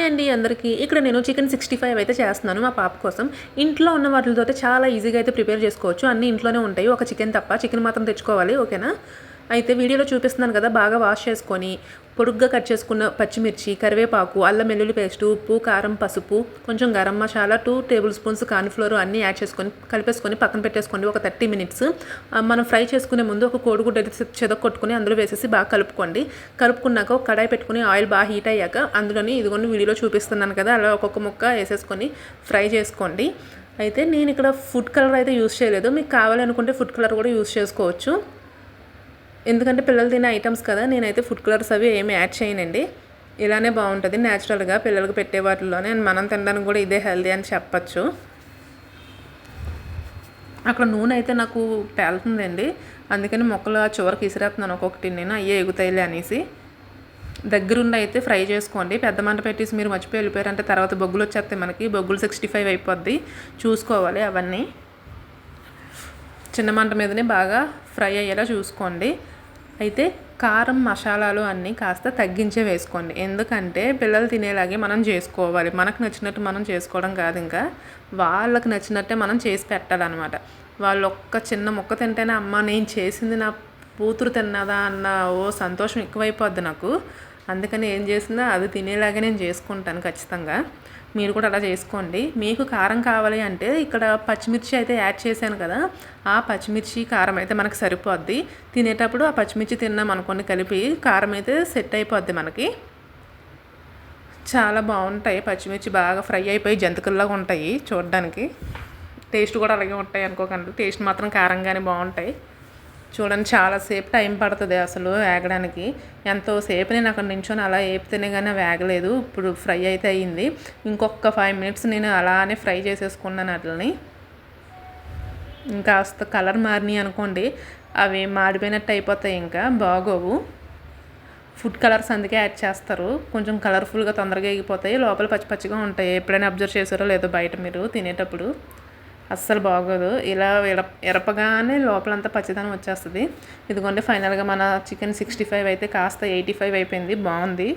అండి అందరికీ. ఇక్కడ నేను చికెన్ 65 అయితే చేస్తున్నాను మా పాప కోసం. ఇంట్లో ఉన్న వాటితోటి చాలా ఈజీగా అయితే ప్రిపేర్ చేసుకోవచ్చు. అన్నీ ఇంట్లోనే ఉంటాయి. ఒక చికెన్ తప్ప. చికెన్ మాత్రం తెచ్చుకోవాలి. ఓకేనా? అయితే వీడియోలో చూపిస్తున్నాను కదా, బాగా వాష్ చేసుకొని పొడుగ్గా కట్ చేసుకున్న పచ్చిమిర్చి, కరివేపాకు, అల్లం వెల్లుల్లి పేస్టు, ఉప్పు, కారం, పసుపు, కొంచెం garam masala, 2 table spoons cornflour అన్నీ యాడ్ చేసుకొని కలిపేసుకొని పక్కన పెట్టేసుకోండి ఒక 30 మినిట్స్. మనం ఫ్రై చేసుకునే ముందు ఒక కోడిగుడ్డు అయితే చెదక్కొట్టుకొని అందులో వేసేసి బాగా కలుపుకోండి. కలుపుకున్నాక ఒక కడాయి పెట్టుకుని ఆయిల్ బాగా హీట్ అయ్యాక అందులోని ఇదిగోండి వీడియోలో చూపిస్తున్నాను కదా, అలా ఒక్కొక్క ముక్క వేసేసుకొని ఫ్రై చేసుకోండి. అయితే నేను ఇక్కడ ఫుడ్ కలర్ అయితే యూస్ చేయలేదు. మీకు కావాలనుకుంటే ఫుడ్ కలర్ కూడా యూస్ చేసుకోవచ్చు. ఎందుకంటే పిల్లలు తినే ఐటమ్స్ కదా, నేనైతే ఫుడ్ కలర్స్ అవి ఏమి యాడ్ చేయనండి. ఇలానే బాగుంటుంది న్యాచురల్గా పిల్లలకు పెట్టే వాటిలోనే. మనం తినడానికి కూడా ఇదే హెల్దీ అని చెప్పచ్చు. అక్కడ నూనె అయితే నాకు పేలుతుందండి, అందుకని మొక్కలు చివరికి ఇసిరేస్తున్నాను ఒక్కొక్కటి. నేను అయ్యే ఎగుతాయిలే అనేసి దగ్గరుండి అయితే ఫ్రై చేసుకోండి. పెద్ద మంట పెట్టేసి మీరు మర్చిపోయి వెళ్ళిపోయారంటే తర్వాత బొగ్గులు వచ్చేస్తాయి మనకి. బొగ్గులు 65 అయిపోద్ది, చూసుకోవాలి అవన్నీ. చిన్న మంట మీదనే బాగా ఫ్రై అయ్యేలా చూసుకోండి. అయితే కారం మసాలాలు అన్నీ కాస్త తగ్గించే వేసుకోండి. ఎందుకంటే పిల్లలు తినేలాగే మనం చేసుకోవాలి. మనకు నచ్చినట్టు మనం చేసుకోవడం కాదు, ఇంకా వాళ్ళకి నచ్చినట్టే మనం చేసి పెట్టాలన్నమాట. వాళ్ళు ఒక్క చిన్న ముక్క తింటేనే అమ్మ నేను చేసింది నా కూతురు తిన్నదా అన్న సంతోషం ఎక్కువైపోద్ది నాకు. అందుకని ఏం చేసినా అది తినేలాగే నేను చేసుకుంటాను ఖచ్చితంగా. మీరు కూడా అలా చేసుకోండి. మీకు కారం కావాలి అంటే ఇక్కడ పచ్చిమిర్చి అయితే యాడ్ చేశాను కదా, ఆ పచ్చిమిర్చి కారం అయితే మనకు సరిపోద్ది. తినేటప్పుడు ఆ పచ్చిమిర్చి తిన్నాం అనుకోండి కలిపి, కారం అయితే సెట్ అయిపోద్ది మనకి. చాలా బాగుంటాయి పచ్చిమిర్చి, బాగా ఫ్రై అయిపోయి జంతికల్లాగా ఉంటాయి చూడడానికి. టేస్ట్ కూడా అలాగే ఉంటాయి అనుకోకండి, టేస్ట్ మాత్రం కారంగానే బాగుంటాయి. చూడండి చాలాసేపు టైం పడుతుంది అసలు వేగడానికి. ఎంతోసేపు నేను అక్కడ నించొని అలా వేపితేనే కానీ వేగలేదు. ఇప్పుడు ఫ్రై అయితే అయ్యింది. ఇంకొక 5 మినిట్స్ నేను అలానే ఫ్రై చేసేసుకున్నాను వాటిని. ఇంకాస్త కలర్ మారినాయి అనుకోండి, అవి మాడిపోయినట్టు అయిపోతాయి, ఇంకా బాగోవు. ఫుడ్ కలర్స్ అందుకే యాడ్ చేస్తారు, కొంచెం కలర్ఫుల్గా తొందరగా ఎగిపోతాయి, లోపల పచ్చి పచ్చిగా ఉంటాయి. ఎప్పుడైనా అబ్జర్వ్ చేశారో లేదో బయట మీరు తినేటప్పుడు అస్సలు బాగోదు. ఇలా ఎరపగానే లోపలంతా పచ్చిదనం వచ్చేస్తుంది. ఇదిగోండి ఫైనల్గా మన చికెన్ 65 అయితే కాస్త 85 అయిపోయింది, బాగుంది.